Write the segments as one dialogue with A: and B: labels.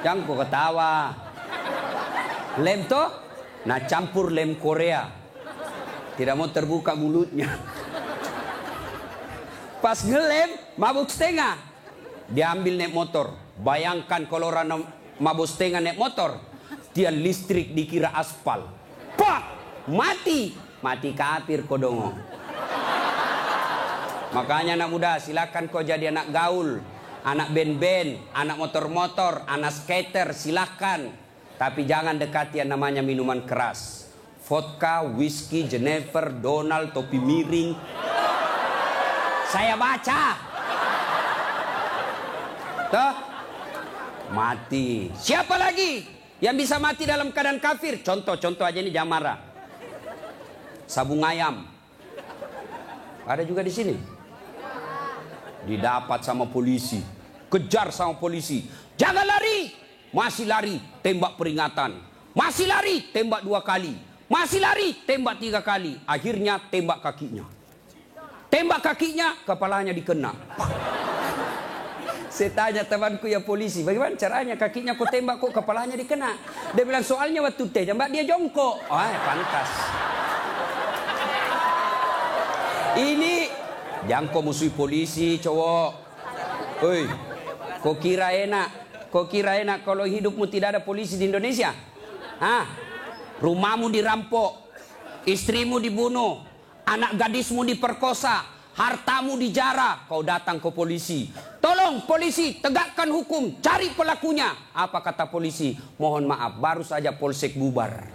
A: Jangan kau ketawa. Lem toh, nah campur lem Korea. Tidak mau terbuka mulutnya. Pas ngelem, mabuk setengah. Dia ambil naik motor. Bayangkan kalau orang mabuk setengah naik motor. Dia listrik dikira aspal. Pak! Mati! Mati kafir kodongo. Makanya anak muda, silakan kau jadi anak gaul. Anak band-band, anak motor-motor, anak skater, silakan. Tapi jangan dekati yang namanya minuman keras. Vodka, whisky, Jennifer, Donald, topi miring. Saya baca. Tuh. Mati. Siapa lagi yang bisa mati dalam keadaan kafir? Contoh aja ini, jangan marah. Sabung ayam. Ada juga di sini. Didapat sama polisi. Kejar sama polisi. Jangan lari. Masih lari, tembak peringatan. Masih lari, tembak 2 kali. Masih lari, tembak 3 kali. Akhirnya tembak kakinya. Tembak kakinya, kepalanya dikena. Saya tanya temanku ya polisi, bagaimana caranya kakinya kok tembak kok kepalanya dikena? Dia bilang soalnya waktu tembak dia jongkok. Oh, pantas. Ini jangan kau musuhi polisi, cowok. Oi, kau kira enak? Kau kira enak kalau hidupmu tidak ada polisi di Indonesia? Hah? Rumahmu dirampok, istrimu dibunuh, anak gadismu diperkosa, hartamu dijarah. Kau datang ke polisi. Tolong polisi, tegakkan hukum, cari pelakunya. Apa kata polisi? Mohon maaf, baru saja polsek bubar.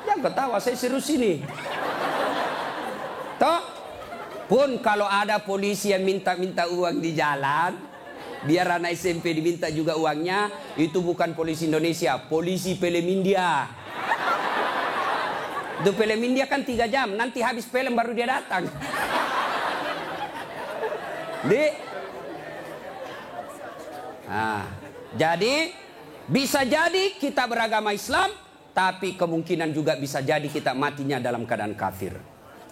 A: Jangan ketawa, saya serius ini. Toh? Pun kalau ada polisi yang minta-minta uang di jalan, biar anak SMP diminta juga uangnya, itu bukan polisi Indonesia, polisi film India. Itu film India kan 3 jam, nanti habis film baru dia datang. Jadi bisa jadi kita beragama Islam, tapi kemungkinan juga bisa jadi kita matinya dalam keadaan kafir.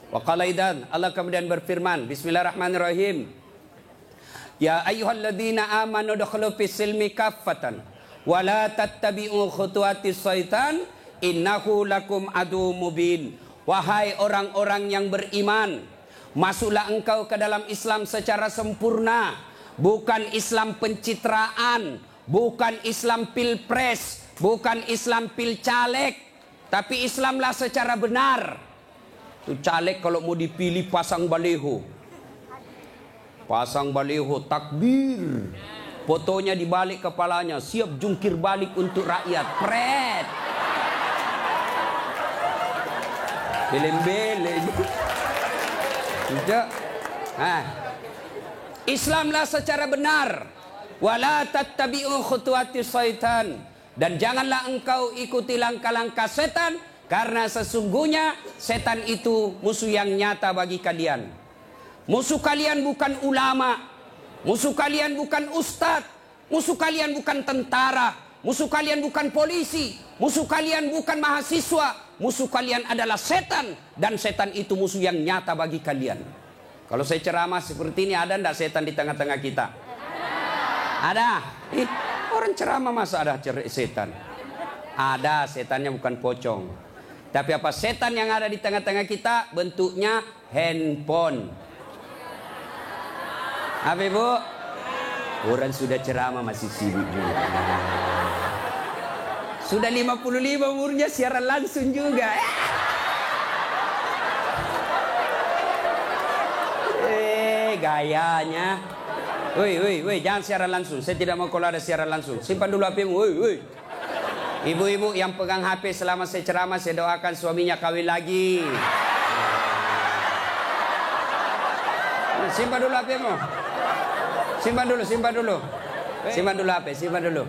A: Wa qala idzan, Allah kemudian berfirman, bismillahirrahmanirrahim. Ya ayyuhalladzina amanu dukhulu fis silmi kaffatan wa la tattabi'u khutuwatis syaitan innahu lakum adu mubin. Wahai orang-orang yang beriman, masuklah engkau ke dalam Islam secara sempurna, bukan Islam pencitraan, bukan Islam pilpres, bukan Islam pilcaleg, tapi Islamlah secara benar. Tuh caleg kalau mau dipilih pasang baleho. Pasang baleho takbir. Fotonya dibalik kepalanya, siap jungkir balik untuk rakyat. Pret. Beleng-beleng. Tidak. Islamlah secara benar. Wala tattabi'u khutuwatis syaitan. Dan janganlah engkau ikuti langkah-langkah setan, karena sesungguhnya setan itu musuh yang nyata bagi kalian. Musuh kalian bukan ulama, musuh kalian bukan ustadz, musuh kalian bukan tentara, musuh kalian bukan polisi, musuh kalian bukan mahasiswa, musuh kalian adalah setan, dan setan itu musuh yang nyata bagi kalian. Kalau saya ceramah seperti ini, ada enggak setan di tengah-tengah kita? Ada. Orang ceramah masa ada setan? Ada, setannya bukan pocong. Tapi apa setan yang ada di tengah-tengah kita? Bentuknya handphone. Apa ibu? Orang sudah ceramah masih sibuk juga. Sudah 55 umurnya siaran langsung juga. Gayanya. Woi, jangan siaran langsung. Saya tidak mau kalau ada siaran langsung. Simpan dulu HP-mu. Woi. Ibu-ibu yang pegang HP selama saya ceramah, saya doakan suaminya kawin lagi. Simpan dulu HP-mu. Simpan dulu. Simpan dulu HP, simpan dulu.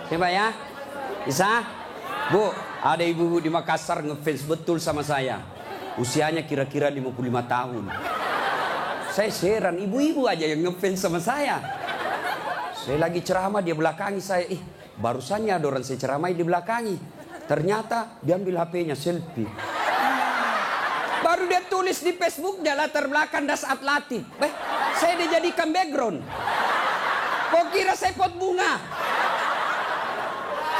A: Simpan ya. Bisa? Bu, ada ibu-ibu di Makassar ngefans betul sama saya. Usianya kira-kira 55 tahun. Saya heran, ibu-ibu aja yang ngefans sama saya. Saya lagi ceramah, dia belakangi saya. Barusannya ada orang saya ceramah di belakangi. Ternyata dia ambil HP-nya selfie. Baru dia tulis di Facebook, dia latar belakang Das Atlatif. Saya dijadikan background. Kau kira saya pot bunga?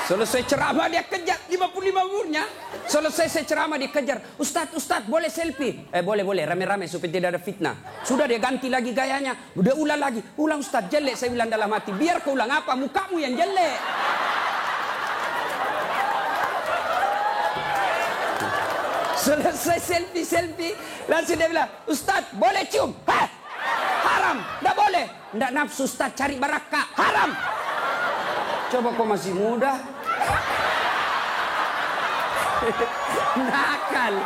A: Selesai ceramah dia kejar 55 umurnya. Selesai saya ceramah dia kejar. Ustadz boleh selfie? Boleh rame-rame supaya tidak ada fitnah. Sudah dia ganti lagi gayanya. Udah ulang lagi. Ulang Ustadz, jelek saya bilang dalam hati. Biar kau ulang apa? Mukamu yang jelek. Selesai selfie. Langsung dia bilang, Ustadz boleh cium? Hah? Haram. Tidak boleh. Tidak nafsu Ustadz, cari barakah. Haram. Coba kau masih muda. Nakal.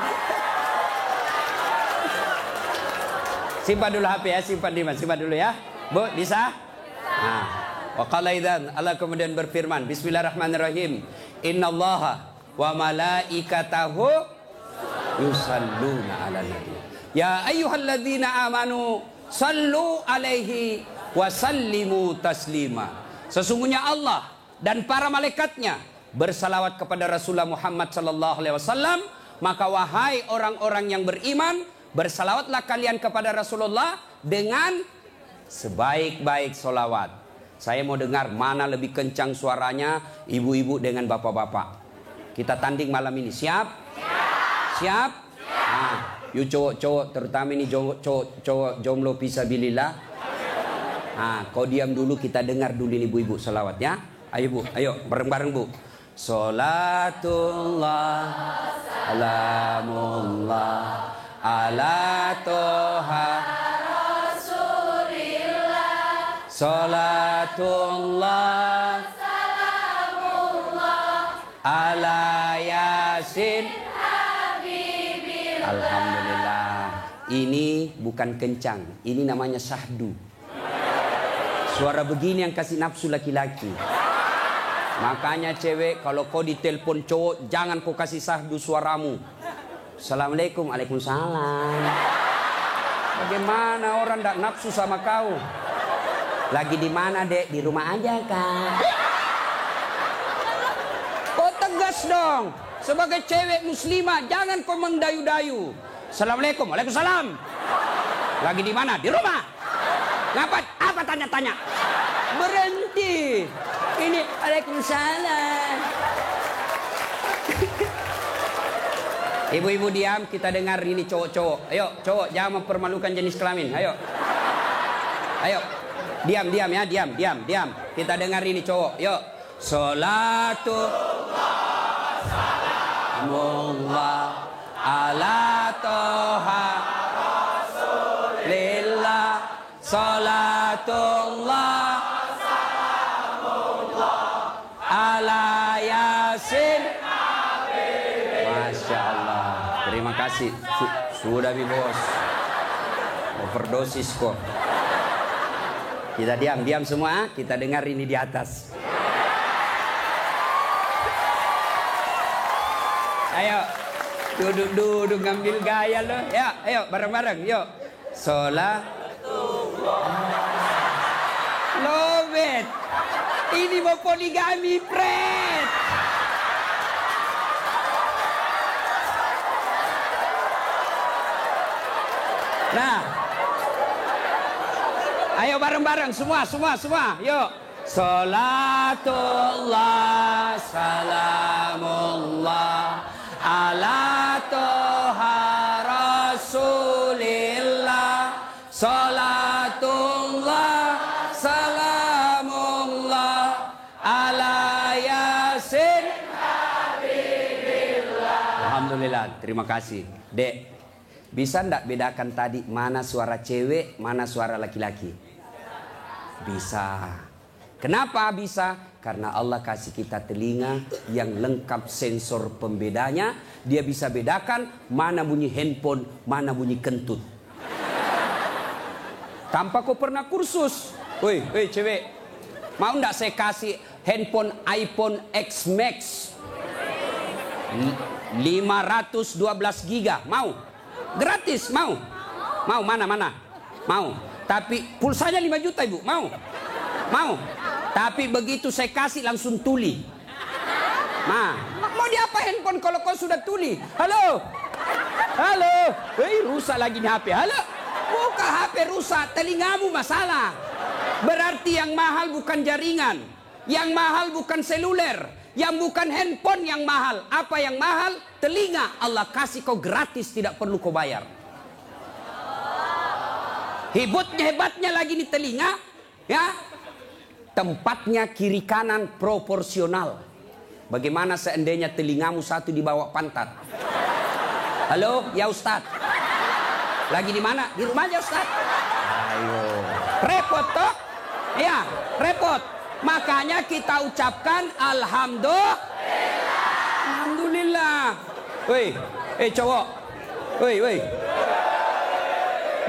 A: Simpan dulu HP ya, simpan dulu ya. Bu, bisa? Nah. Wa qala idzan, Allah kemudian berfirman, Bismillahirrahmanirrahim. Innallaha wa malaikatahu yusalluna 'alan nabi. Ya ayyuhalladzina amanu sallu alaihi wa sallimu taslima. Sesungguhnya Allah dan para malaikatnya bersalawat kepada Rasulullah Muhammad sallallahu alaihi wasallam, maka wahai orang-orang yang beriman, bersalawatlah kalian kepada Rasulullah dengan sebaik-baik solawat. Saya mau dengar mana lebih kencang suaranya, ibu-ibu dengan bapak-bapak. Kita tanding malam ini, siap? Siap? Nah, yuk cowok-cowok, terutama ini cowok jomblo fisabilillah. Nah, kau diam dulu, kita dengar dulu ini ibu-ibu salawat ya. Ayo bu, ayo bareng-bareng bu. Salatullah salamullah ala toha Rasulillah. Salatullah salamullah ala Yasin Habibillah. Alhamdulillah. Ini bukan kencang, ini namanya syahdu. Suara begini yang kasih nafsu laki-laki. Makanya cewek, kalau kau ditelepon cowok, jangan kau kasih sahdu suaramu. Assalamualaikum, waalaikumsalam. Bagaimana orang tak nafsu sama kau? Lagi di mana dek? Di rumah aja kak. Kau tegas dong. Sebagai cewek muslimah, jangan kau mendayu-dayu. Assalamualaikum, waalaikumsalam. Lagi di mana? Di rumah. Ngapain? Apa tanya-tanya? Berhenti. Ini waalaikumsalam. Ibu-ibu diam, kita dengar ini cowok-cowok. Ayo, cowok jangan mempermalukan jenis kelamin. Ayo. Ayo. Diam ya, diam. Kita dengar ini cowok. Yuk. Salatullah salamullah ala toha Rasulillah. Salatullah ala Yasin. Masya Allah. Terima kasih. Sudah bi bos. Overdosis kok. Kita diam semua. Kita dengar ini di atas. Ayo. Duduk ngambil gaya loh. Ya, ayo bareng-bareng. Yuk. Lobet. Ini mau poligami, Fred. Nah, ayo bareng-bareng semua. Yuk. Salatullah salamullah ala toha Rasulillah. Salatullah salamullah ala Yasin Habibillah. Alhamdulillah, terima kasih. Dek, bisa ndak bedakan tadi mana suara cewek, mana suara laki-laki? Bisa. Kenapa bisa? Karena Allah kasih kita telinga yang lengkap sensor pembedanya. Dia bisa bedakan mana bunyi handphone, mana bunyi kentut. Tanpa kau pernah kursus. Woi cewek, mau ndak saya kasih handphone iPhone X Max 512 giga? Mau? Gratis, mau? Mau mana? Mau. Tapi pulsanya 5 juta ibu, mau? Tapi begitu saya kasih langsung tuli. Nah, mau diapa handphone kalau kau sudah tuli? Halo. Rusak lagi nih HP. Halo. Buka HP rusak, telingamu masalah. Berarti yang mahal bukan jaringan, yang mahal bukan seluler, yang bukan handphone yang mahal. Apa yang mahal? Telinga. Allah kasih kau gratis, tidak perlu kau bayar. Hebatnya lagi nih telinga, ya. Tempatnya kiri kanan proporsional. Bagaimana seandainya telingamu satu di bawah pantat? Halo, ya Ustaz. Lagi di mana? Di rumah aja Ustaz. Ayo. Repot toh? Ya, repot. Makanya kita ucapkan alhamdulillah. Alhamdulillah. Woi, cowok. Woi.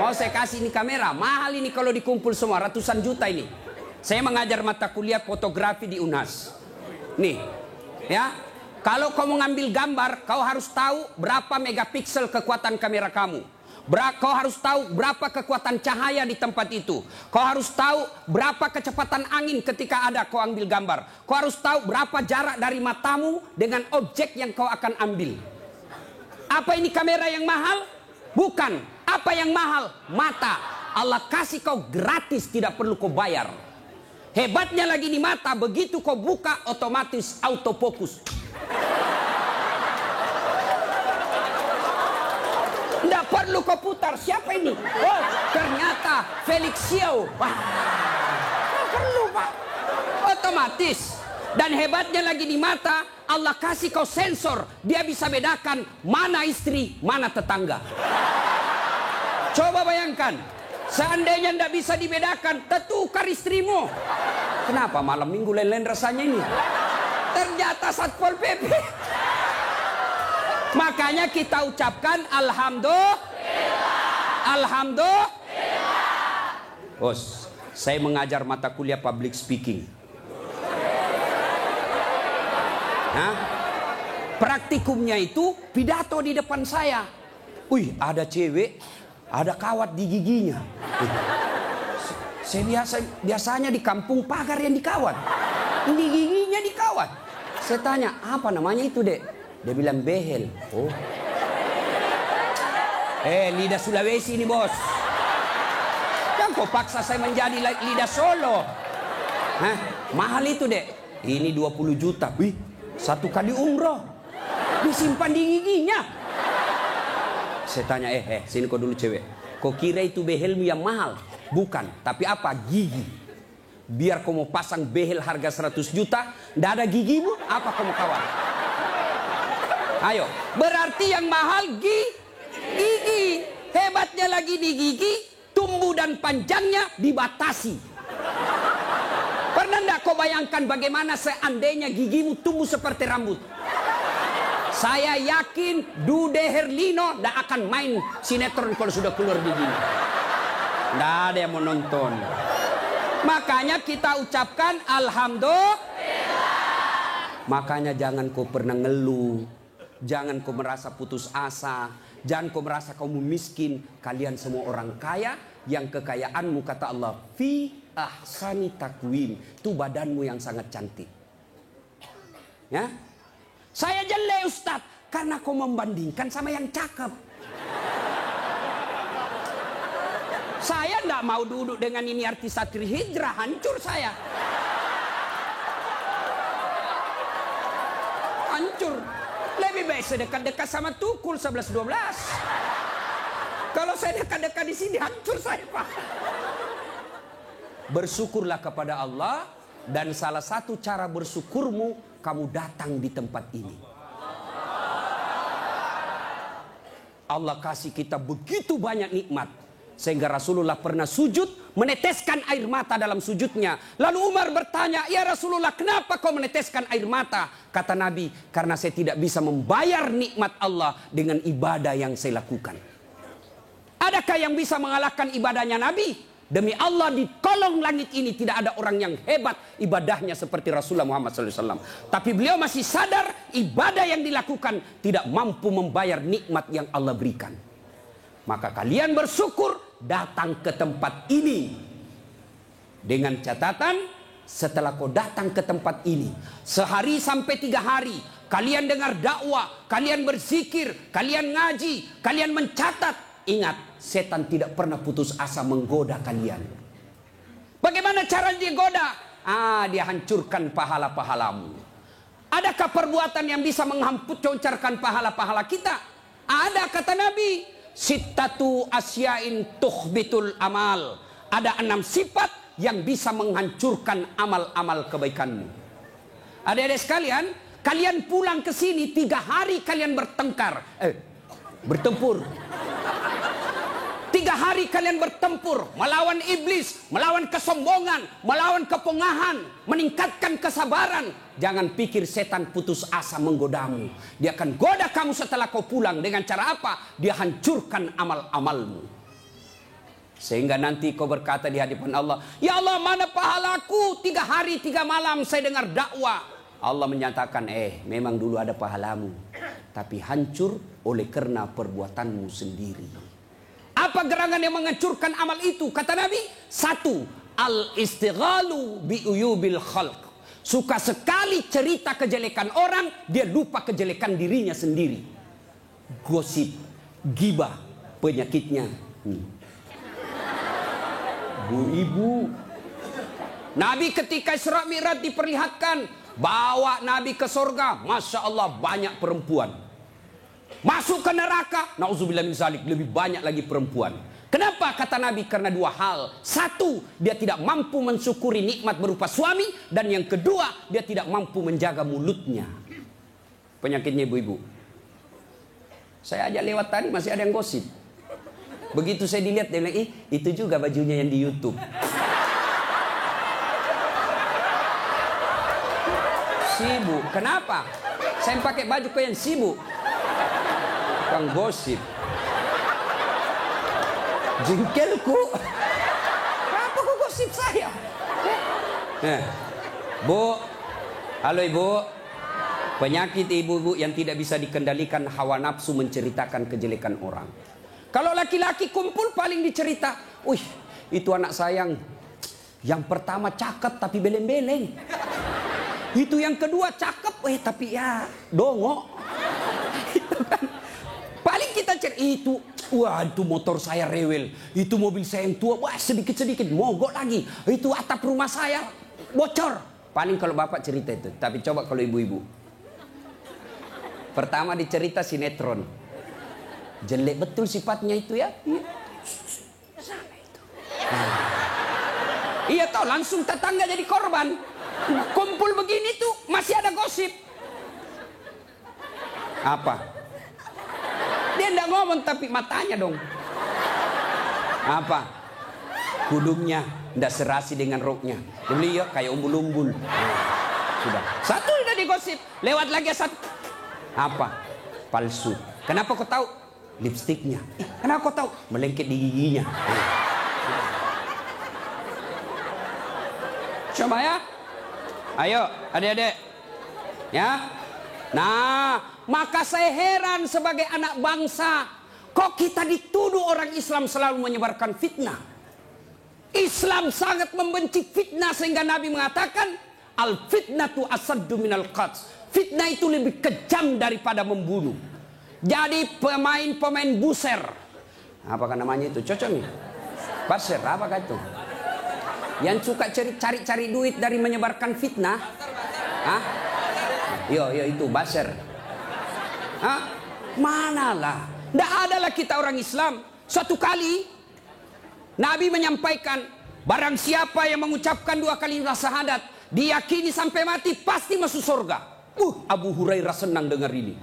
A: Mau saya kasih ini kamera, mahal ini kalau dikumpul semua, ratusan juta ini. Saya mengajar mata kuliah fotografi di UNHAS. Nih, ya. Kalau kau mau ngambil gambar, kau harus tahu berapa megapiksel kekuatan kamera kamu. Kau harus tahu berapa kekuatan cahaya di tempat itu. Kau harus tahu berapa kecepatan angin ketika ada kau ambil gambar. Kau harus tahu berapa jarak dari matamu dengan objek yang kau akan ambil. Apa ini kamera yang mahal? Bukan. Apa yang mahal? Mata. Allah kasih kau gratis, tidak perlu kau bayar. Hebatnya lagi di mata, begitu kau buka otomatis autofokus. Tidak perlu kau putar. Siapa ini? Oh, ternyata Felix Xiao. Wah, tidak perlu Pak. Otomatis. Dan hebatnya lagi di mata, Allah kasih kau sensor. Dia bisa bedakan mana istri, mana tetangga. Coba bayangkan, seandainya tidak bisa dibedakan, tertukar istrimu. Kenapa malam minggu lain-lain rasanya ini? Ternyata Satpol PP. Makanya kita ucapkan alhamdulillah. Alhamdulillah. Bos, saya mengajar mata kuliah public speaking. Hah? Praktikumnya itu pidato di depan saya. Wih, ada cewek, ada kawat di giginya. Saya biasanya di kampung pagar yang dikawat. Ini giginya dikawat. Saya tanya, apa namanya itu, Dek? Dia bilang behel. Oh. Lidah Sulawesi ini, Bos. Jangan kau paksa saya menjadi lidah Solo. Hah? Mahal itu, Dek. Ini 20 juta. Wih, 1 kali umroh. Disimpan di giginya. Saya tanya, sini kau dulu cewek. Kau kira itu behelmu yang mahal? Bukan, tapi apa? Gigi. Biar kau mau pasang behel harga 100 juta, ndak ada gigimu, apa kau mau kawat? Ayo, berarti yang mahal gigi. Hebatnya lagi di gigi, tumbuh dan panjangnya dibatasi. Pernah ndak kau bayangkan bagaimana seandainya gigimu tumbuh seperti rambut? Saya yakin Dude Herlino ndak akan main sinetron kalau sudah keluar giginya. Nggak ada yang mau nonton. Makanya kita ucapkan alhamdulillah. Makanya jangan kau pernah ngeluh. Jangan kau merasa putus asa. Jangan kau merasa kamu miskin. Kalian semua orang kaya. Yang kekayaanmu kata Allah, fi ahsani takwim. Itu badanmu yang sangat cantik. Ya. Saya jelek Ustaz. Karena kau membandingkan sama yang cakep. Saya tidak mau duduk dengan ini artis Satri Hijrah, hancur saya. Hancur. Lebih baik saya dekat-dekat sama Tukul 11-12. Kalau saya dekat-dekat di sini, hancur saya, Pak. Bersyukurlah kepada Allah, dan salah satu cara bersyukurmu, kamu datang di tempat ini. Allah kasih kita begitu banyak nikmat. Sehingga Rasulullah pernah sujud, meneteskan air mata dalam sujudnya. Lalu Umar bertanya, ya Rasulullah, kenapa kau meneteskan air mata? Kata Nabi, karena saya tidak bisa membayar nikmat Allah dengan ibadah yang saya lakukan. Adakah yang bisa mengalahkan ibadahnya Nabi? Demi Allah, di kolong langit ini tidak ada orang yang hebat ibadahnya seperti Rasulullah Muhammad SAW. Tapi beliau masih sadar ibadah yang dilakukan tidak mampu membayar nikmat yang Allah berikan. Maka kalian bersyukur datang ke tempat ini. Dengan catatan, setelah kau datang ke tempat ini, sehari sampai 3 hari, kalian dengar dakwah, kalian berzikir, kalian ngaji, kalian mencatat. Ingat, setan tidak pernah putus asa menggoda kalian. Bagaimana cara dia goda? Dia hancurkan pahala-pahalamu. Adakah perbuatan yang bisa menghancurkan pahala-pahala kita? Ada, kata Nabi. Sittatu asyain tuhbitul amal. Ada 6 sifat yang bisa menghancurkan amal-amal kebaikanmu. Adik-adik sekalian, kalian pulang ke sini 3 hari kalian bertempur. 3 hari kalian bertempur melawan iblis, melawan kesombongan, melawan kepongahan, meningkatkan kesabaran. Jangan pikir setan putus asa menggodamu. Dia akan goda kamu setelah kau pulang. Dengan cara apa? Dia hancurkan amal-amalmu. Sehingga nanti kau berkata di hadapan Allah, ya Allah, mana pahalaku? 3 hari 3 malam saya dengar dakwah. Allah menyatakan, memang dulu ada pahalamu, tapi hancur oleh karena perbuatanmu sendiri. Apa gerangan yang menghancurkan amal itu? Kata Nabi, 1, al-istighalu bi'uyubil khalq. Suka sekali cerita kejelekan orang, dia lupa kejelekan dirinya sendiri. Gosip, gibah, penyakitnya. Bu ibu, Nabi ketika Isra Mi'raj diperlihatkan, bawa Nabi ke surga, Masya Allah banyak perempuan. Masuk ke neraka, na'udzubillah min zalik, lebih banyak lagi perempuan. Kenapa? Kata Nabi, karena 2 hal. 1, dia tidak mampu mensyukuri nikmat berupa suami. Dan yang kedua, dia tidak mampu menjaga mulutnya. Penyakitnya ibu-ibu. Saya aja lewat tadi masih ada yang gosip. Begitu saya dilihat, dia bilang, itu juga bajunya yang di YouTube. Sibuk. Kenapa? Saya pakai baju kok yang sibuk. Kang gosip. Jengkelku. Kenapa kok gosip saya? Bu. Halo ibu. Penyakit ibu-ibu yang tidak bisa dikendalikan, hawa nafsu menceritakan kejelekan orang. Kalau laki-laki kumpul paling dicerita, wih, itu anak sayang. Yang pertama cakep tapi beleng-beleng. Itu yang kedua cakep, tapi ya dongo. Itu kan. Paling kita cerita itu, wah itu motor saya rewel, itu mobil saya yang tua, wah sedikit-sedikit mogok lagi. Itu atap rumah saya bocor. Paling kalau bapak cerita itu, tapi coba kalau ibu-ibu. Pertama dicerita sinetron. Jelek betul sifatnya itu ya. Sana itu. Iya toh, langsung tetangga jadi korban. Kumpul begini tuh masih ada gosip. Apa? Dia enggak ngomong tapi matanya dong. Apa? Hidungnya enggak serasi dengan roknya. Beliau kayak umbul-umbul. Sudah. Satu udah digosip. Lewat lagi satu. Apa? Palsu. Kenapa kau tahu? Lipstiknya. Kenapa kau tahu? Melengket di giginya. Coba ya. Ayo adik-adik. Ya. Nah, maka saya heran sebagai anak bangsa, kok kita dituduh orang Islam selalu menyebarkan fitnah. Islam sangat membenci fitnah sehingga Nabi mengatakan, al fitnatu asaddu minal qatl. Fitnah itu lebih kejam daripada membunuh. Jadi pemain buser, apakah namanya itu? Cocok nih. Buser, apakah itu? Yang suka cari-cari duit dari menyebarkan fitnah. Hah? Yo itu baser. Hah? Manalah. Tidak adalah kita orang Islam. Suatu kali Nabi menyampaikan, barang siapa yang mengucapkan 2 kalimat syahadat, diyakini sampai mati pasti masuk surga. Abu Hurairah senang dengar ini.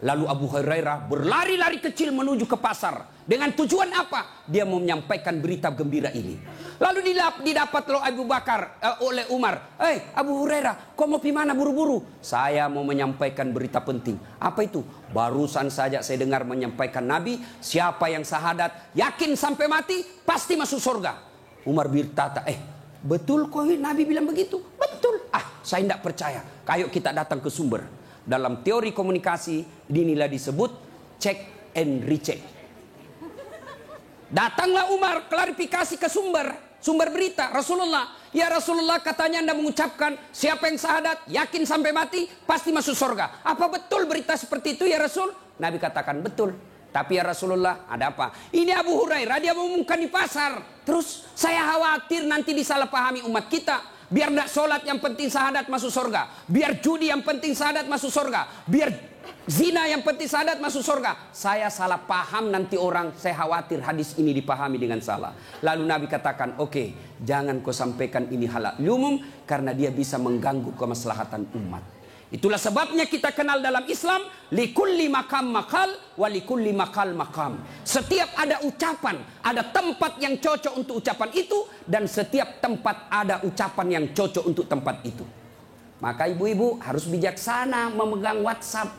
A: Lalu Abu Hurairah berlari-lari kecil menuju ke pasar. Dengan tujuan apa? Dia mau menyampaikan berita gembira ini. Lalu didapat oleh Abu Bakar, oleh Umar. Abu Hurairah, kau mau pergi mana buru-buru? Saya mau menyampaikan berita penting. Apa itu? Barusan saja saya dengar menyampaikan Nabi, siapa yang syahadat, yakin sampai mati, pasti masuk surga. Umar berkata, betul kok Nabi bilang begitu? Betul. Saya tidak percaya. Ayo kita datang ke sumber. Dalam teori komunikasi inilah disebut check and recheck. Datanglah Umar klarifikasi ke sumber berita Rasulullah. Ya Rasulullah, katanya Anda mengucapkan siapa yang syahadat yakin sampai mati pasti masuk surga. Apa betul berita seperti itu ya Rasul? Nabi katakan betul. Tapi ya Rasulullah, ada apa? Ini Abu Hurairah, dia mengumumkan di pasar. Terus saya khawatir nanti disalahpahami umat kita. Biar tidak sholat yang penting syahadat masuk surga. Biar judi yang penting syahadat masuk surga. Biar zina yang penting syahadat masuk surga. Saya salah paham nanti orang. Saya khawatir hadis ini dipahami dengan salah. Lalu Nabi katakan, oke, jangan kau sampaikan ini halal umum. Karena dia bisa mengganggu kemaslahatan umat. Itulah sebabnya kita kenal dalam Islam, likulli makam makal, walikulli makal makam. Setiap ada ucapan, ada tempat yang cocok untuk ucapan itu, dan setiap tempat ada ucapan yang cocok untuk tempat itu. Maka ibu-ibu harus bijaksana memegang WhatsApp,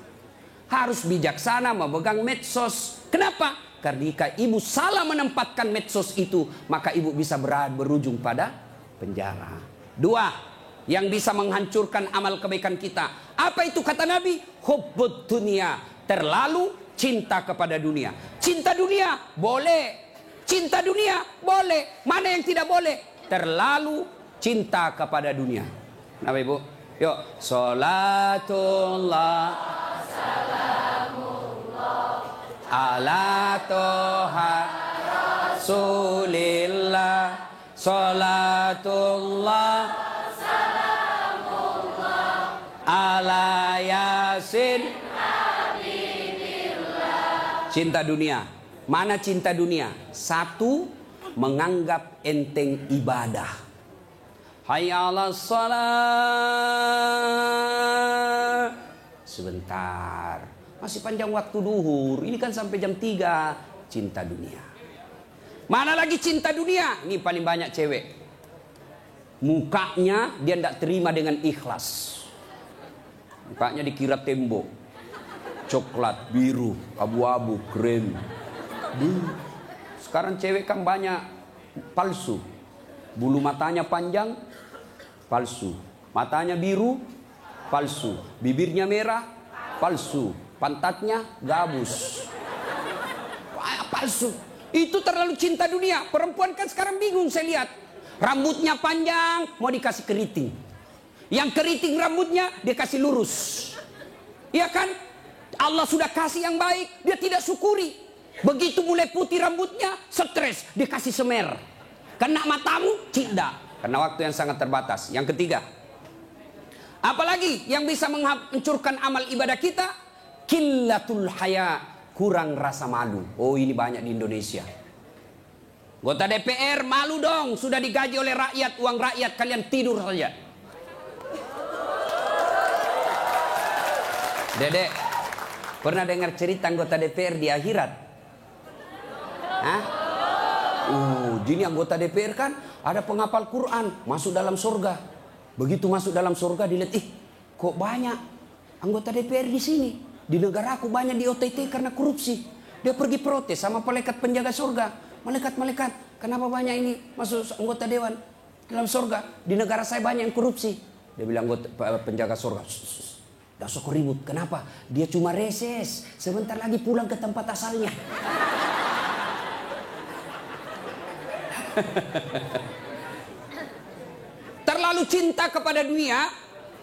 A: harus bijaksana memegang medsos. Kenapa? Karena jika ibu salah menempatkan medsos itu, maka ibu bisa berujung pada penjara. 2. Yang bisa menghancurkan amal kebaikan kita. Apa itu kata Nabi? Hubbud dunia. Terlalu cinta kepada dunia. Cinta dunia boleh. Cinta dunia boleh. Mana yang tidak boleh? Terlalu cinta kepada dunia. Kenapa ibu? Yuk. Salatullah salamullah ala toha rasulillah. Salatullah ala yasin. Cinta dunia. Mana cinta dunia? 1. Menganggap enteng ibadah. Hayya 'alas shalah. Sebentar, masih panjang waktu duhur. Ini kan sampai jam 3. Cinta dunia. Mana lagi cinta dunia? Ini paling banyak cewek. Mukanya dia tidak terima dengan ikhlas. Mukanya dikira tembok, coklat, biru, abu-abu, krem. Sekarang cewek kan banyak palsu. Bulu matanya panjang, palsu. Matanya biru, palsu. Bibirnya merah, palsu. Pantatnya gabus, palsu. Itu terlalu cinta dunia. Perempuan kan sekarang bingung saya lihat. Rambutnya panjang, mau dikasih keriting. Yang keriting rambutnya dia kasih lurus. Iya kan? Allah sudah kasih yang baik, dia tidak syukuri. Begitu mulai putih rambutnya, stres, dia kasih semer. Kena matamu, tidak. Karena waktu yang sangat terbatas. Yang ketiga, apalagi yang bisa menghancurkan amal ibadah kita? Qillatul haya, kurang rasa malu. Oh, ini banyak di Indonesia. Anggota DPR malu dong, sudah digaji oleh rakyat, uang rakyat, kalian tidur saja. Dedek, pernah dengar cerita anggota DPR di akhirat? Hah? Jadi anggota DPR kan ada penghafal Quran, masuk dalam surga. Begitu masuk dalam surga dilihat, kok banyak anggota DPR di sini? Di negara aku banyak di OTT karena korupsi. Dia pergi protes sama malaikat penjaga surga. Malaikat, kenapa banyak ini masuk anggota dewan dalam surga? Di negara saya banyak yang korupsi. Dia bilang penjaga surga, dah sok ribut. Kenapa? Dia cuma reses. Sebentar lagi pulang ke tempat asalnya. Terlalu cinta kepada dunia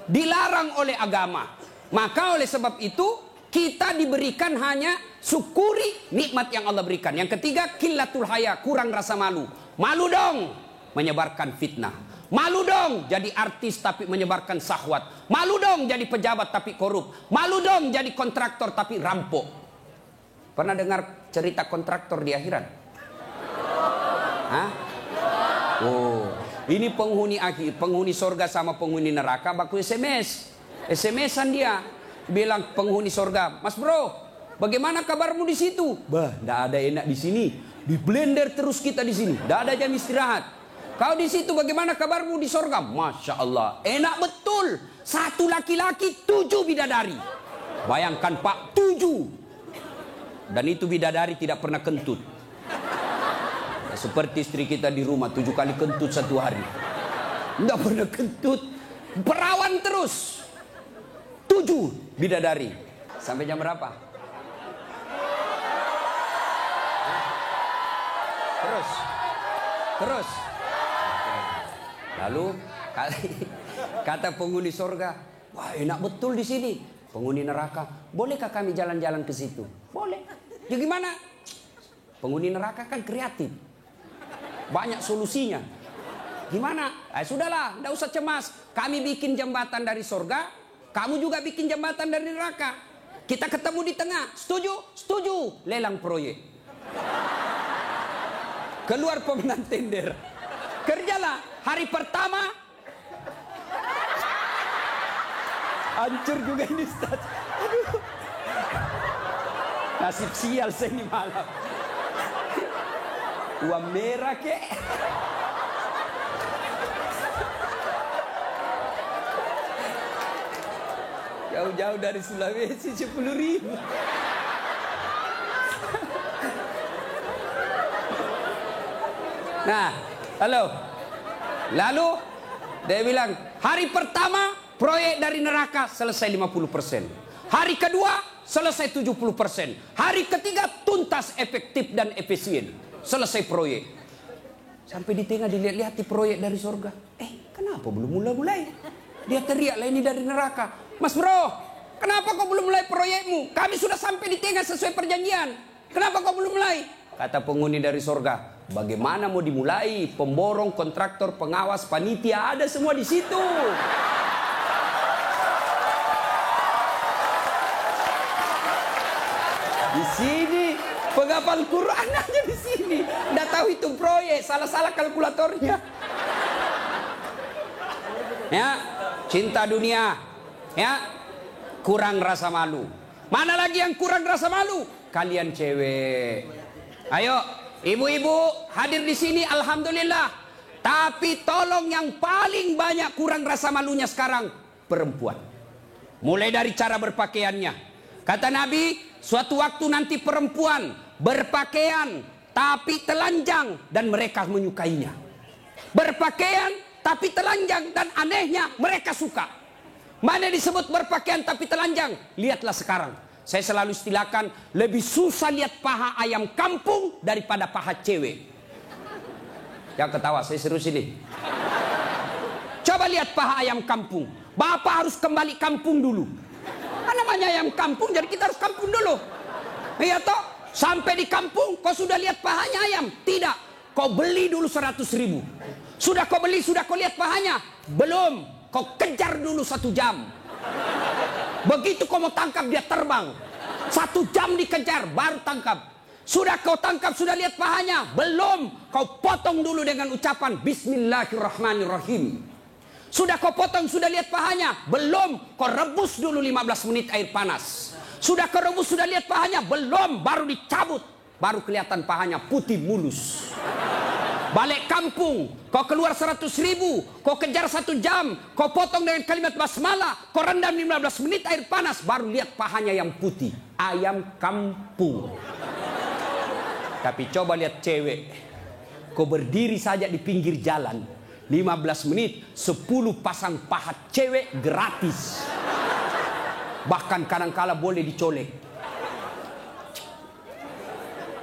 A: dilarang oleh agama. Maka oleh sebab itu kita diberikan hanya syukuri nikmat yang Allah berikan. Yang ketiga, qillatul haya, kurang rasa malu. Malu dong menyebarkan fitnah. Malu dong jadi artis tapi menyebarkan syahwat. Malu dong jadi pejabat tapi korup. Malu dong jadi kontraktor tapi rampok. Pernah dengar cerita kontraktor di akhirat? Hah? Oh, ini penghuni akhir, penghuni surga sama penghuni neraka baku SMS. SMS-an dia bilang penghuni surga, "Mas bro, bagaimana kabarmu di situ?" "Bah, enggak ada enak di sini. Di blender terus kita di sini. Enggak ada jam istirahat." "Kau di situ bagaimana kabarmu di surga?" "Masya Allah, enak betul. 1 laki-laki 7 bidadari." Bayangkan Pak, 7. Dan itu bidadari tidak pernah kentut. Seperti istri kita di rumah 7 kali kentut 1 hari. Tidak pernah kentut. Perawan terus. 7 bidadari. Sampai jam berapa? Terus. Lalu kata penghuni surga, "Wah, enak betul di sini." Penghuni neraka, "Bolehkah kami jalan-jalan ke situ?" "Boleh." "Ya gimana?" Penghuni neraka kan kreatif. banyak solusinya. Gimana? Sudahlah, tidak usah cemas. Kami bikin jembatan dari surga, kamu juga bikin jembatan dari neraka. Kita ketemu di tengah. Setuju? Setuju. Lelang proyek. Keluar pemenang tender. Kerjalah. Hari pertama hancur juga ini, Ustaz. Aduh. Nasib sial saya ini malam. Uang merah kek. Jauh-jauh dari Sulawesi 10.000. Nah, lalu dia bilang, hari pertama proyek dari neraka selesai 50%. Hari kedua selesai 70%. Hari ketiga tuntas, efektif dan efisien. Selesai proyek. Sampai di tengah dilihat-lihat di proyek dari surga. Kenapa belum mulai-mulai? Dia teriak lah, ini dari neraka. Mas bro, kenapa kau belum mulai proyekmu? Kami sudah sampai di tengah sesuai perjanjian. Kenapa kau belum mulai? Kata penghuni dari surga, bagaimana mau dimulai? Pemborong, kontraktor, pengawas, panitia, ada semua di situ. Di sini penghafal Quran aja di sini. Nggak tahu hitung proyek, salah-salah kalkulatornya. Ya, cinta dunia, ya, kurang rasa malu. Mana lagi yang kurang rasa malu? Kalian cewek. Ayo, ibu-ibu hadir di sini, alhamdulillah. Tapi tolong yang paling banyak kurang rasa malunya sekarang perempuan. Mulai dari cara berpakaiannya. Kata Nabi, suatu waktu nanti perempuan berpakaian tapi telanjang dan mereka menyukainya. Berpakaian tapi telanjang dan anehnya mereka suka. Mana disebut berpakaian tapi telanjang? Lihatlah sekarang. Saya selalu istilahkan, lebih susah lihat paha ayam kampung daripada paha cewek. Jangan ketawa, saya serius ini. Coba lihat paha ayam kampung. Bapak harus kembali kampung dulu. Namanya ayam kampung, jadi kita harus kampung dulu. Iya toh? Sampai di kampung, kau sudah lihat pahanya ayam? Tidak. Kau beli dulu 100.000. Sudah kau beli, sudah kau lihat pahanya? Belum. Kau kejar dulu 1 jam. Begitu kau mau tangkap, dia terbang. 1 jam dikejar, baru tangkap. Sudah kau tangkap, sudah lihat pahanya? Belum. Kau potong dulu dengan ucapan Bismillahirrahmanirrahim. Sudah kau potong, sudah lihat pahanya? Belum. Kau rebus dulu 15 menit air panas. Sudah kau rebus, sudah lihat pahanya? Belum. Baru dicabut. Baru kelihatan pahanya putih mulus. Balik kampung, kau keluar 100.000, kau kejar 1 jam, kau potong dengan kalimat basmalah, kau rendam 15 menit air panas, baru lihat pahanya yang putih. Ayam kampung. Tapi coba lihat cewek, kau berdiri saja di pinggir jalan, 15 menit, 10 pasang paha cewek gratis. Bahkan kadang-kala boleh dicolek.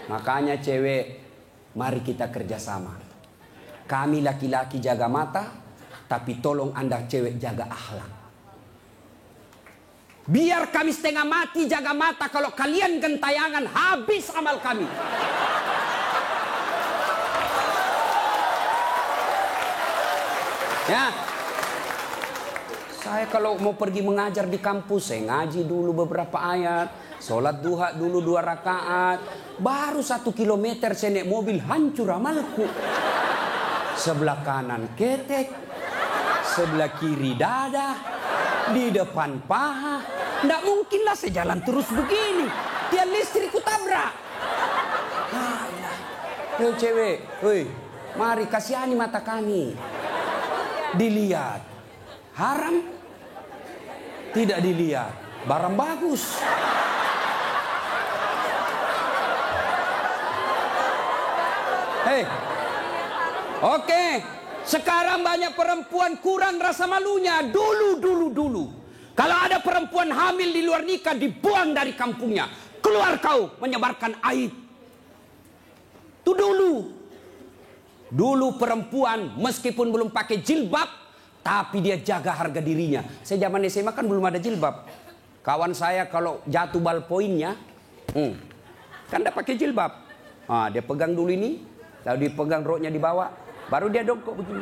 A: Makanya cewek, mari kita kerjasama. Kami laki-laki jaga mata, tapi tolong Anda cewek jaga akhlak. Biar kami setengah mati jaga mata, kalau kalian gentayangan habis amal kami. Ya. Saya kalau mau pergi mengajar di kampus, saya ngaji dulu beberapa ayat, sholat duha dulu 2 rakaat, baru 1 kilometer saya naik mobil hancur amalku. Sebelah kanan ketek, sebelah kiri dada, di depan paha. Nggak mungkinlah saya jalan terus begini. Tiang listrikku tabrak. Hei cewek, hei, mari kasihani mata kami. Dilihat, haram? Tidak dilihat, barang bagus. Hei, oke, sekarang banyak perempuan kurang rasa malunya. Dulu. Kalau ada perempuan hamil di luar nikah, dibuang dari kampungnya. Keluar kau menyebarkan aib. Itu dulu. Dulu perempuan meskipun belum pakai jilbab, tapi dia jaga harga dirinya. Saya zaman SMA kan belum ada jilbab. Kawan saya kalau jatuh ballpointnya, kan tidak pakai jilbab. Dia pegang dulu ini, Lalu dipegang roknya dibawa, baru dia dongkok begini.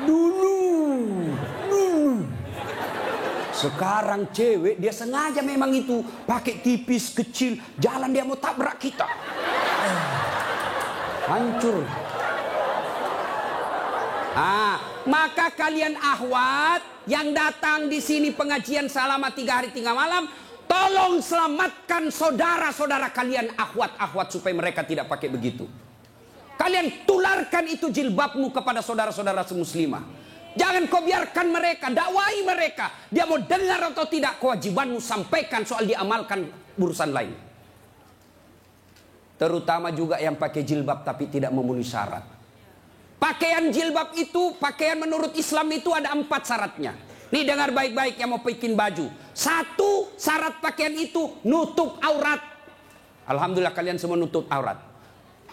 A: Dulu. Sekarang cewek dia sengaja memang itu pakai tipis kecil, jalan dia mau tabrak kita. Hancur. Maka kalian akhwat yang datang di sini pengajian selama 3 hari 3 malam, tolong selamatkan saudara-saudara kalian akhwat-akhwat supaya mereka tidak pakai begitu. Kalian tularkan itu jilbabmu kepada saudara-saudara semuslimah. Jangan kau biarkan mereka, dakwai mereka. Dia mau dengar atau tidak, kewajibanmu sampaikan, soal diamalkan urusan lain. Terutama juga yang pakai jilbab tapi tidak memenuhi syarat. Pakaian jilbab itu, pakaian menurut Islam itu ada 4 syaratnya. Nih dengar baik-baik yang mau bikin baju. 1 syarat pakaian itu nutup aurat. Alhamdulillah kalian semua nutup aurat.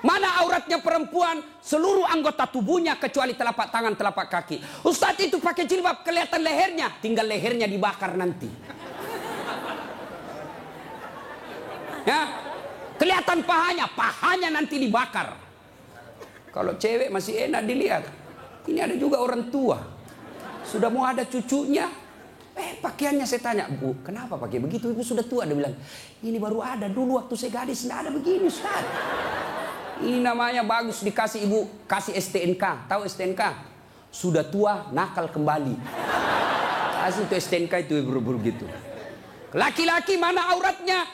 A: Mana auratnya perempuan? Seluruh anggota tubuhnya kecuali telapak tangan, telapak kaki. Ustadz itu pakai jilbab kelihatan lehernya, tinggal lehernya dibakar nanti. Ya, kelihatan pahanya nanti dibakar. Kalau cewek masih enak dilihat. Ini ada juga orang tua. Sudah mau ada cucunya. Pakaiannya saya tanya, Bu, kenapa pakai begitu? Ibu sudah tua. Dia bilang, ini baru ada. Dulu waktu saya gadis tidak ada begini, Ustaz. Ini namanya bagus dikasih ibu, kasih STNK. Tahu STNK? Sudah tua, nakal kembali. Kasih itu STNK itu buru-buru gitu. Laki-laki mana auratnya?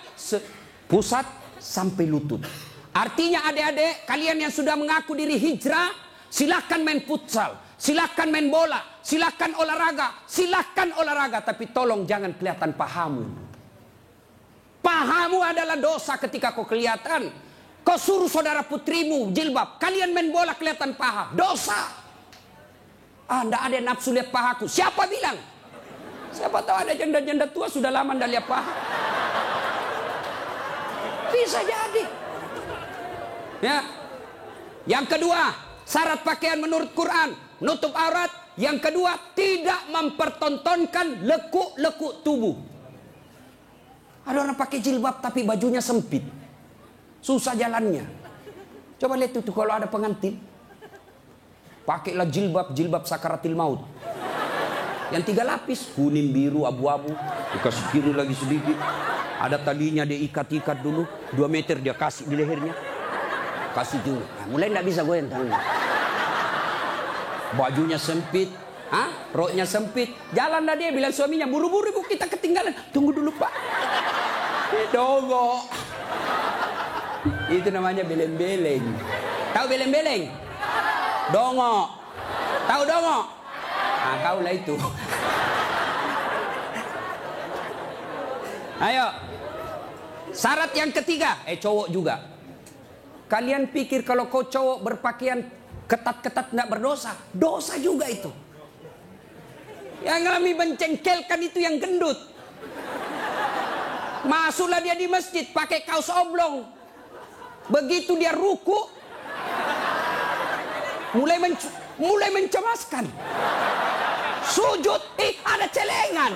A: Pusat sampai lutut. Artinya adik-adik, kalian yang sudah mengaku diri hijrah, silakan main futsal, silakan main bola, silakan olahraga, tapi tolong jangan kelihatan pahamu. Pahamu adalah dosa ketika kau kelihatan. Kau suruh saudara putrimu jilbab, kalian main bola kelihatan paha, dosa. Nggak ada nafsu lihat pahaku. Siapa bilang? Siapa tahu ada janda-janda tua sudah lama nggak lihat paha. Bisa jadi. Ya. Yang kedua, syarat pakaian menurut Quran, nutup aurat. Yang kedua, tidak mempertontonkan lekuk-lekuk tubuh. Ada orang pakai jilbab tapi bajunya sempit. Susah jalannya. Coba lihat itu kalau ada pengantin. Pakailah jilbab sakaratil maut. Yang 3 lapis, kuning, biru, abu-abu. Dikasih kiri lagi sedikit. Ada talinya dia ikat-ikat dulu. 2 meter dia kasih di lehernya. Kasih dulu. Mulai tidak bisa goyang tangannya. Bajunya sempit. Roknya sempit. Jalanlah dia bilang suaminya, buru-buru ibu kita ketinggalan. Tunggu dulu Pak. Dongok. Itu namanya beleng-beleng. Tahu beleng-beleng? Dongok. Tahu dongok? Kau lah itu. Ayo. Syarat yang ketiga, cowok juga. Kalian pikir kalau kau cowok berpakaian ketat-ketat tidak berdosa? Dosa juga itu. Yang lebih mencengkelkan itu yang gendut. Masuklah dia di masjid pakai kaos oblong. Begitu dia ruku, mulai mencemaskan. Sujud, ada celengan.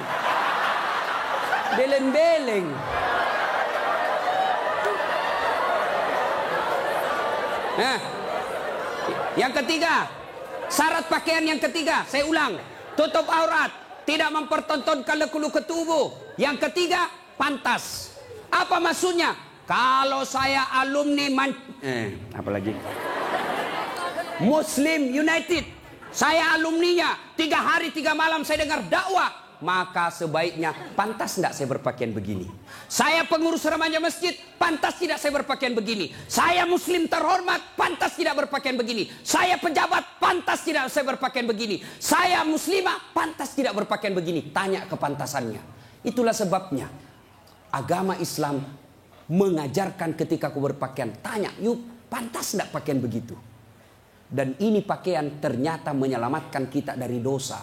A: Beleng-beleng. Nah, yang ketiga, syarat pakaian yang ketiga, saya ulang, tutup aurat, tidak mempertontonkan lekuk-lekuk tubuh. Yang ketiga, pantas. Apa maksudnya? Kalau saya alumni apalagi Muslim United, saya alumninya, 3 hari 3 malam saya dengar dakwah, maka sebaiknya pantas tidak saya berpakaian begini. Saya pengurus remaja masjid, pantas tidak saya berpakaian begini. Saya muslim terhormat, pantas tidak berpakaian begini. Saya pejabat, pantas tidak saya berpakaian begini. Saya muslimah, pantas tidak berpakaian begini. Tanya kepantasannya. Itulah sebabnya agama Islam mengajarkan ketika aku berpakaian, tanya, yuk pantas tidak pakaian begitu. Dan ini pakaian ternyata menyelamatkan kita dari dosa.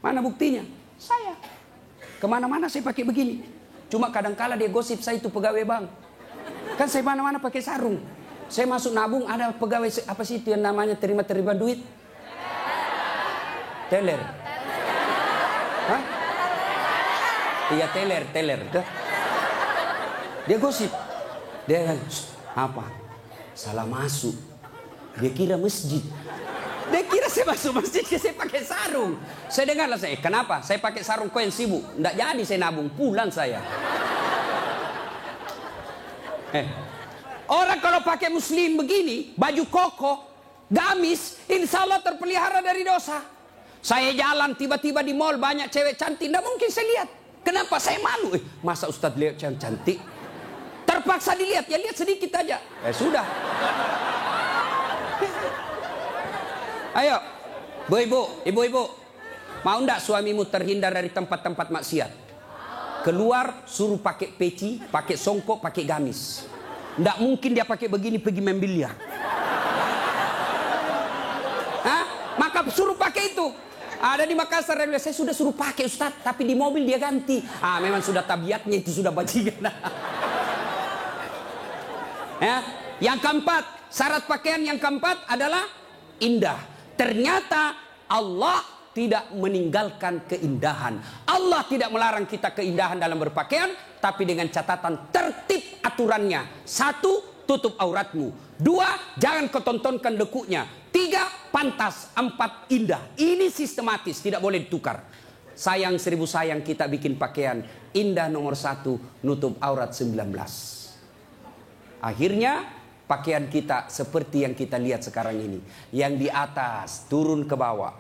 A: Mana buktinya? Saya. Kemana-mana saya pakai begini. Cuma kadang-kala dia gosip saya itu pegawai bank. Kan saya mana-mana pakai sarung. Saya masuk nabung ada pegawai apa sih itu yang namanya terima-terima duit? Teller. Hah? Iya teller. Dia gosip. Dia Apa? Salah masuk. Dia kira masjid. Dia kira saya masuk masjid, saya pakai sarung. Saya dengarlah saya, kenapa? Saya pakai sarung, kau yang sibuk. Nggak jadi saya nabung, pulang saya. Orang kalau pakai muslim begini, baju koko, gamis, insya Allah terpelihara dari dosa. Saya jalan tiba-tiba di mall banyak cewek cantik, nggak mungkin saya lihat. Kenapa? Saya malu. Masa Ustadz lihat yang cantik? Terpaksa dilihat, ya lihat sedikit aja. Sudah. Ayo, ibu-ibu, mau ndak suamimu terhindar dari tempat-tempat maksiat? Keluar, suruh pakai peci, pakai songkok, pakai gamis. Ndak mungkin dia pakai begini pergi main biliar. Maka suruh pakai itu. Ada di Makassar, saya sudah suruh pakai Ustadz, tapi di mobil dia ganti. Memang sudah tabiatnya itu, sudah bajingan. Yang keempat, syarat pakaian yang keempat adalah indah. Ternyata Allah tidak meninggalkan keindahan. Allah tidak melarang kita keindahan dalam berpakaian, tapi dengan catatan tertib aturannya. 1, tutup auratmu. 2, jangan kau tontonkan lekuknya. 3, pantas. 4, indah. Ini sistematis, tidak boleh ditukar. Sayang 1000 sayang kita bikin pakaian. Indah nomor 1, nutup aurat 19. Akhirnya pakaian kita seperti yang kita lihat sekarang ini. Yang di atas turun ke bawah,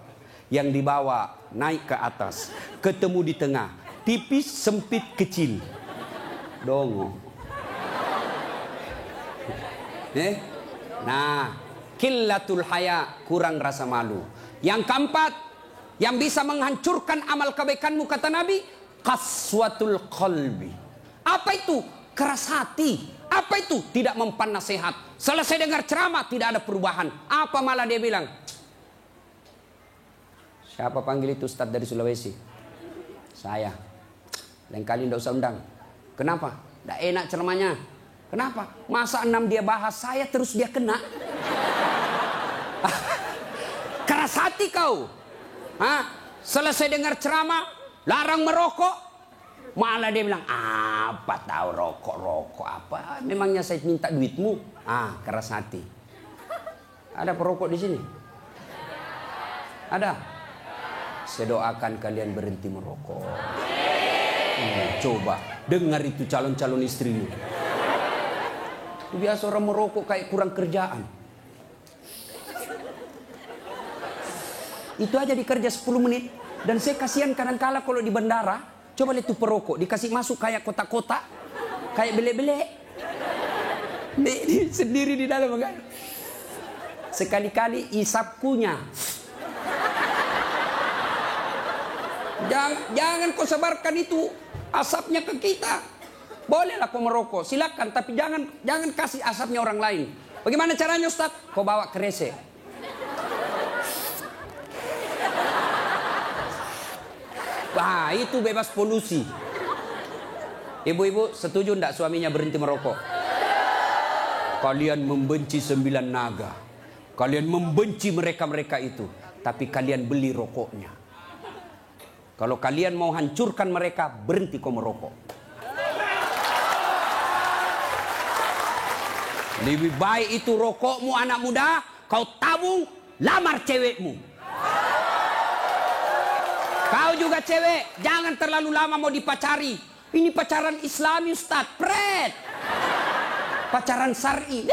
A: yang di bawah naik ke atas, ketemu di tengah, tipis, sempit, kecil. Dongo. Nah, qillatul haya, kurang rasa malu. Yang keempat, yang bisa menghancurkan amal kebaikanmu kata Nabi, qaswatul qalbi. Apa itu? Keras hati. Apa itu? Tidak mempan nasihat. Selesai dengar ceramah tidak ada perubahan. Apa malah dia bilang? Siapa panggil itu Ustadz dari Sulawesi? Saya. Lain kali tidak usah undang. Kenapa? Tidak enak ceramahnya. Kenapa? Masa 6 dia bahas, saya terus dia kena. Keras hati kau. Selesai dengar ceramah, larang merokok. Malah dia bilang, apa tahu rokok apa? Memangnya saya minta duitmu? Keras hati. Ada perokok di sini? Ada? Saya doakan kalian berhenti merokok. Coba dengar itu calon-calon istrimu. Biasa orang merokok kayak kurang kerjaan. Itu aja dikerja 10 menit. Dan saya kasihan kadang-kala kalau di bandara. Coba lihat tuh perokok, dikasih masuk kayak kotak-kotak, kayak belek-belek. Sendiri di dalam kan. Sekali-kali isap kunyah. Jangan kau sebarkan itu asapnya ke kita. Bolehlah kau merokok, silakan, tapi jangan kasih asapnya orang lain. Bagaimana caranya Ustaz? Kau bawa kresek. Itu bebas polusi. Ibu-ibu setuju enggak suaminya berhenti merokok? Kalian membenci 9 naga. Kalian membenci mereka-mereka itu. Tapi kalian beli rokoknya. Kalau kalian mau hancurkan mereka, berhenti kau merokok. Lebih baik itu rokokmu anak muda, kau tabung, lamar cewekmu. Kau juga cewek, jangan terlalu lama mau dipacari. Ini pacaran Islami Ustaz, pret. Pacaran syar'i.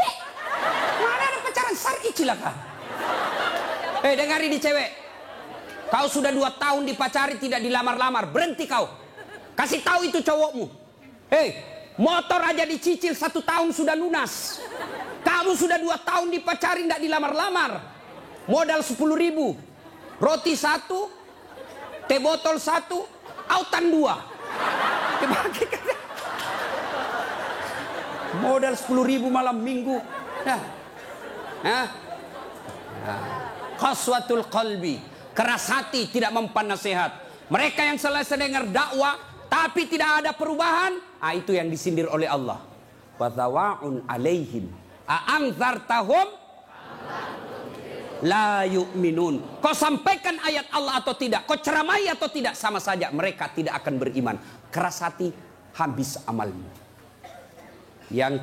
A: Mana ada pacaran syar'i cilaka? Dengar ini cewek. Kau sudah 2 tahun dipacari tidak dilamar-lamar, berhenti kau. Kasih tahu itu cowokmu. Motor aja dicicil 1 tahun sudah lunas. Kamu sudah 2 tahun dipacari tidak dilamar-lamar. Modal 10.000. Roti 1. Teh botol 1, autan 2. Modal 10.000 malam minggu. Qaswatul qalbi, keras hati, tidak mempan nasihat. Mereka yang selesai dengar dakwah tapi tidak ada perubahan, itu yang disindir oleh Allah. Wa thawaun alaihim a'anzartahum la yu'minun. Kau sampaikan ayat Allah atau tidak, kau ceramai atau tidak, sama saja mereka tidak akan beriman. Keras hati, habis amalmu. Yang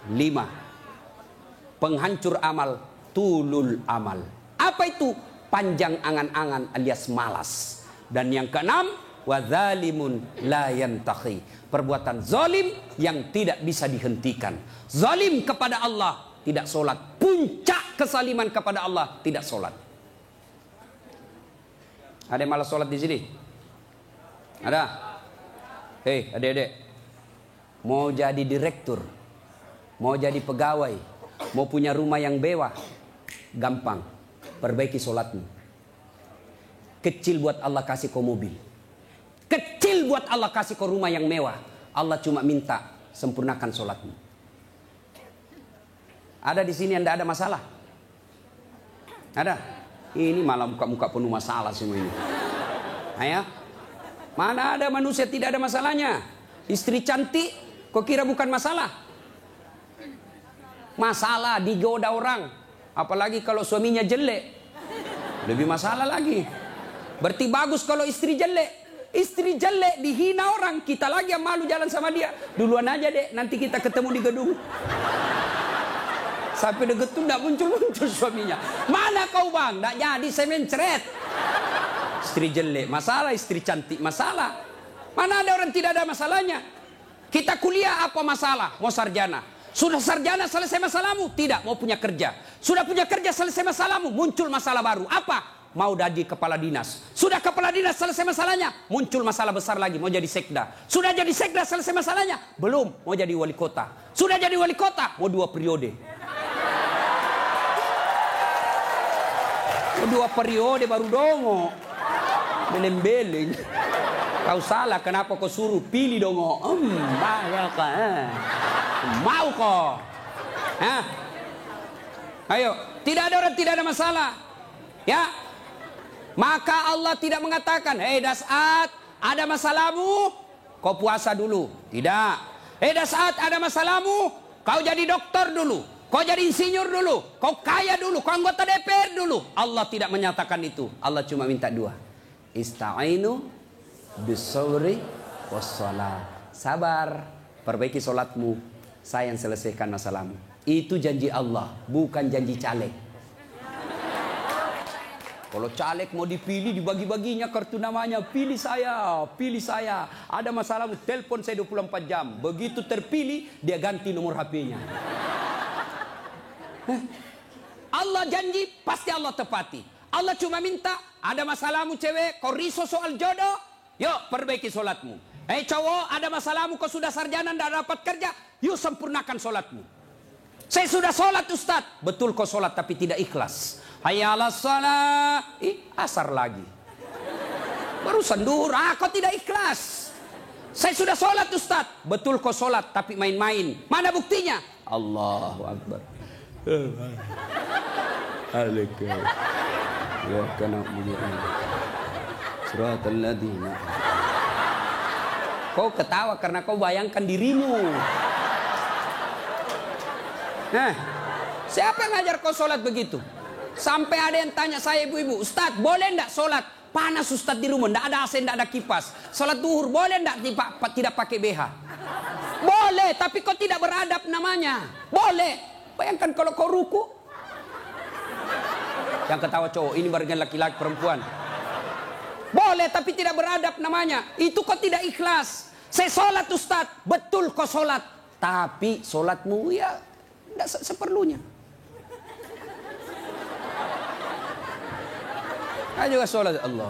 A: 5. Penghancur amal, tulul amal. Apa itu? Panjang angan-angan alias malas. Dan yang keenam, wadzalimun la yantahi. Perbuatan zalim yang tidak bisa dihentikan. Zalim kepada Allah, tidak sholat. Puncak kesaliman kepada Allah, tidak sholat. Ada yang malas sholat di sini? Ada? Hei adik-adik, mau jadi direktur, mau jadi pegawai, mau punya rumah yang mewah, gampang. Perbaiki sholatmu. Kecil buat Allah kasih kau mobil, kecil buat Allah kasih kau rumah yang mewah. Allah cuma minta sempurnakan sholatmu. Ada di sini yang tidak ada masalah? Ada? Ini malah muka-muka penuh masalah semua ini. Ayo, mana ada manusia tidak ada masalahnya? Istri cantik, kau kira bukan masalah? Masalah digoda orang, apalagi kalau suaminya jelek, lebih masalah lagi. Berarti bagus kalau istri jelek. Istri jelek dihina orang, kita lagi yang malu jalan sama dia. Duluan aja dek, nanti kita ketemu di gedung. Sampai deket tuh tidak muncul-muncul suaminya. Mana kau bang? Tidak jadi, saya mencret. Istri jelek masalah, istri cantik masalah. Mana ada orang tidak ada masalahnya? Kita kuliah apa masalah? Mau sarjana. Sudah sarjana selesai masalahmu? Tidak, mau punya kerja. Sudah punya kerja selesai masalahmu? Muncul masalah baru. Apa? Mau jadi kepala dinas. Sudah kepala dinas selesai masalahnya? Muncul masalah besar lagi, mau jadi sekda. Sudah jadi sekda selesai masalahnya? Belum, mau jadi wali kota. Sudah jadi wali kota? Mau 2 periode. Mau 2 periode baru dongo. Beleng-beleng. Kau salah, kenapa kau suruh pilih dongo? Mau kau? Hah? Ayo, tidak ada orang tidak ada masalah. Ya, maka Allah tidak mengatakan, hei Das'at, ada masalahmu, kau puasa dulu. Tidak. Hei Das'at, ada masalahmu, kau jadi dokter dulu, kau jadi insinyur dulu, kau kaya dulu, kau anggota DPR dulu. Allah tidak menyatakan itu. Allah cuma minta 2. Ista'inu bisawri wassalah. Sabar, perbaiki solatmu, saya yang selesaikan masalahmu. Itu janji Allah, bukan janji caleg. Kalau caleg mau dipilih, dibagi-baginya kartu namanya. Pilih saya, pilih saya. Ada masalah, telepon saya 24 jam. Begitu terpilih, dia ganti nomor HP-nya. Allah janji, pasti Allah tepati. Allah cuma minta, ada masalahmu cewek, kau risau soal jodoh, yuk perbaiki solatmu. Cowok, ada masalahmu, kau sudah sarjana, tidak dapat kerja, yuk sempurnakan solatmu. Saya sudah solat Ustaz. Betul kau solat tapi tidak ikhlas. Hayya 'alas shalah. Asar lagi. Barusan duhur, kau tidak ikhlas. Saya sudah sholat Ustaz. Betul kau sholat tapi main-main. Mana buktinya? Allahu Akbar. Alaikum. Ya kana mulian. Siratal ladzina. Kau ketawa karena kau bayangkan dirimu. Nah, siapa yang ngajar kau sholat begitu? Sampai ada yang tanya saya ibu-ibu, Ustaz boleh enggak sholat? Panas Ustaz di rumah, enggak ada AC, enggak ada kipas. Sholat duhur boleh enggak tidak pakai BH? Boleh, tapi kau tidak beradab namanya. Boleh. Bayangkan kalau kau ruku. Yang ketawa cowok, ini barengan laki-laki perempuan. Boleh, tapi tidak beradab namanya. Itu kau tidak ikhlas. Saya sholat Ustaz, betul kau sholat. Tapi sholatmu ya tidak seperlunya. Ayo sholat Allah.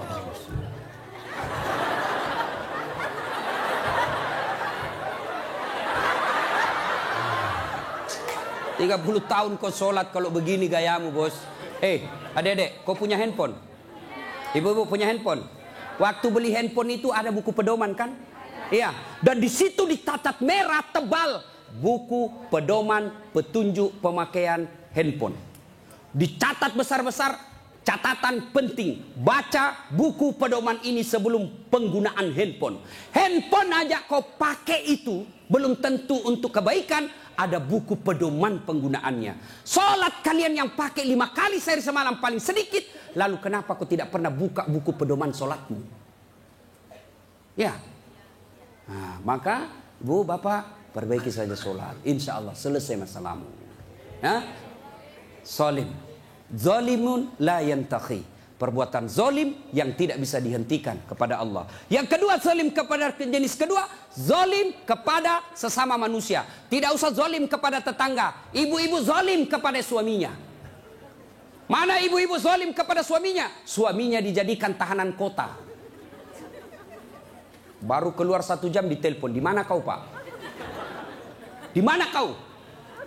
A: 30 tahun kau sholat kalau begini gayamu bos. Adik-adik, kau punya handphone? Ibu-ibu punya handphone? Waktu beli handphone itu ada buku pedoman kan? Iya. Dan di situ dicatat merah tebal buku pedoman petunjuk pemakaian handphone. Dicatat besar-besar, catatan penting. Baca buku pedoman ini sebelum penggunaan handphone. Handphone aja kau pakai itu belum tentu untuk kebaikan. Ada buku pedoman penggunaannya. Sholat kalian yang pakai 5 kali sehari semalam paling sedikit. Lalu kenapa kau tidak pernah buka buku pedoman sholatmu? Ya. Nah, maka ibu bapak perbaiki saja sholat. Insya Allah selesai masalahmu. Ya? Zalim. Zalimun la yantahi. Perbuatan zalim yang tidak bisa dihentikan kepada Allah. Yang kedua, zalim kepada jenis kedua, zalim kepada sesama manusia. Tidak usah zalim kepada tetangga. Ibu-ibu zalim kepada suaminya. Mana ibu-ibu zalim kepada suaminya? Suaminya dijadikan tahanan kota. Baru keluar 1 jam ditelepon. Di mana kau, Pak? Di mana kau?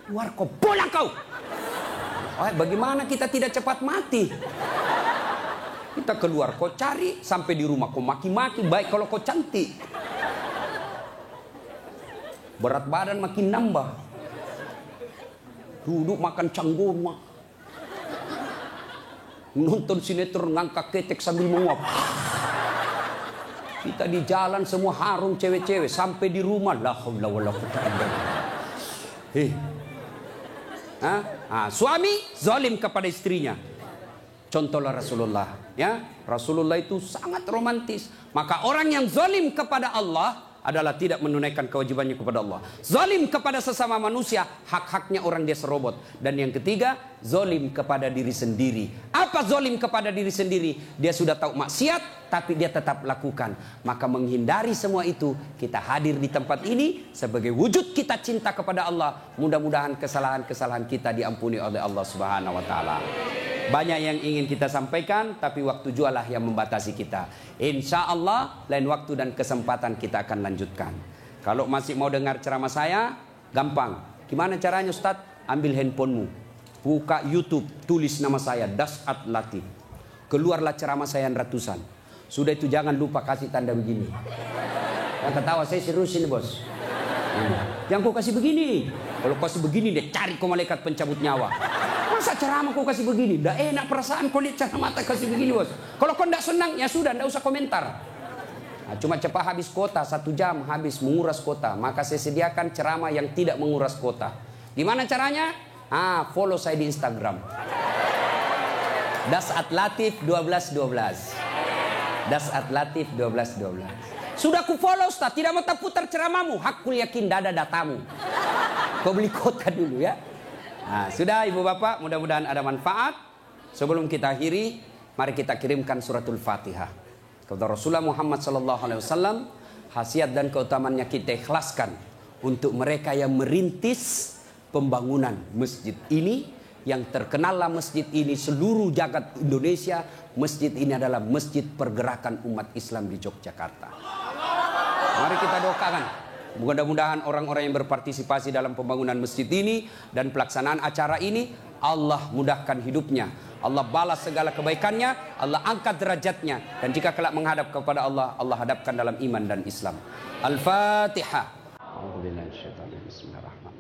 A: Keluar kau, pulang kau. Bagaimana kita tidak cepat mati? Kita keluar, kau cari, sampai di rumah kau maki-maki, baik kalau kau cantik. Berat badan makin nambah. Duduk makan canggoma. Nonton sinetron ngangkat ketek sambil menguap. Kita di jalan semua harum cewek-cewek, sampai di rumah la haula wala quwwata illa billah. Suami zalim kepada istrinya. Contohlah Rasulullah, ya. Rasulullah itu sangat romantis. Maka orang yang zalim kepada Allah adalah tidak menunaikan kewajibannya kepada Allah. Zalim kepada sesama manusia, hak-haknya orang dia serobot. Dan yang ketiga, zalim kepada diri sendiri. Apa zalim kepada diri sendiri? Dia sudah tahu maksiat, tapi dia tetap lakukan. Maka menghindari semua itu, kita hadir di tempat ini sebagai wujud kita cinta kepada Allah. Mudah-mudahan kesalahan-kesalahan kita diampuni oleh Allah Subhanahu wa taala. Banyak yang ingin kita sampaikan, tapi waktu jualah yang membatasi kita. Insya Allah lain waktu dan kesempatan kita akan lanjutkan. Kalau masih mau dengar ceramah saya, gampang. Gimana caranya, Ustadz? Ambil handphonemu, buka YouTube, tulis nama saya Das'at Latif. Keluarlah ceramah saya ratusan. Sudah itu jangan lupa kasih tanda begini. Yang ketawa, saya serius ini bos. Yang kau kasih begini. Kalau kasih begini, dia cari kau malaikat pencabut nyawa. Masa ceramah kau kasih begini? Dah enak perasaan kau lihat ceramah mata kasih begini bos. Kalau kau tidak senang, ya sudah, tidak usah komentar. Cuma cepat habis kuota, 1 jam habis menguras kuota. Maka saya sediakan ceramah yang tidak menguras kuota. Gimana caranya? Follow saya di Instagram. Das'at Latif 1212. Das'at Latif 1212. Sudah ku follow Ustaz, tidak mau terputar ceramahmu. Hakul yakin dada datamu. Kau beli kuota dulu ya. Sudah ibu bapak, mudah-mudahan ada manfaat. Sebelum kita akhiri, mari kita kirimkan suratul Fatihah kepada Rasulullah Muhammad SAW. Khasiat dan keutamaannya kita ikhlaskan untuk mereka yang merintis pembangunan masjid ini. Yang terkenallah masjid ini seluruh jagat Indonesia. Masjid ini adalah masjid pergerakan umat Islam di Yogyakarta. Mari kita doakan. Mudah-mudahan orang-orang yang berpartisipasi dalam pembangunan masjid ini dan pelaksanaan acara ini, Allah mudahkan hidupnya, Allah balas segala kebaikannya, Allah angkat derajatnya, dan jika kelak menghadap kepada Allah, Allah hadapkan dalam iman dan Islam. Al-Fatihah. Bismillahirrahmanirrahim.